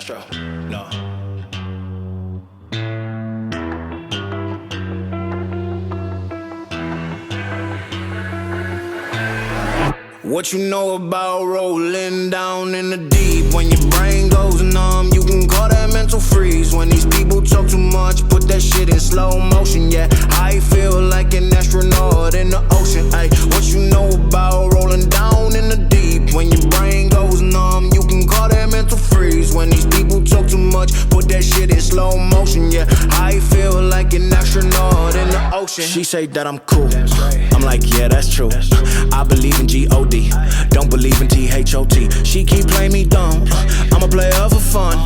Castro, no. What you know about rolling down in the deep? When your brain goes numb, you can call that mental freeze. When these people talk too much, put that shit in slow motion. Yeah, I feel like an astronaut in the ocean. Ay, what you know about rolling down in the deep? When your brain goes numb, you can call that mental freeze. When these people talk too much, put that shit in slow motion. Yeah, I feel like an astronaut in the ocean. She say that I'm cool, I'm like, yeah, that's true. I believe in G-O-D, don't believe in T-H-O-T. She keep playing me dumb, I'm a player for fun.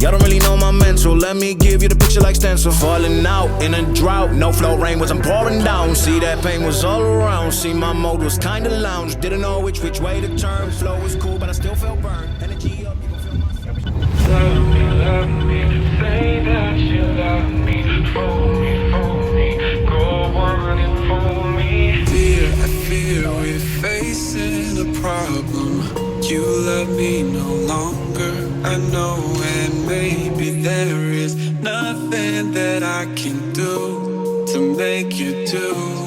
Y'all don't really know my mental, let me give you the picture like stencil. Falling out in a drought, no flow, rain wasn't pouring down. See, that pain was all around, see, my mode was kinda lounge. Didn't know which way to turn, flow was cool, but I still felt burned. Energy up, you gon' feel my Love me, say that you love me. Fool me, go on and fool me. Dear, I fear we're facing a problem. You love me no longer, I know, and maybe there is nothing that I can do to make you do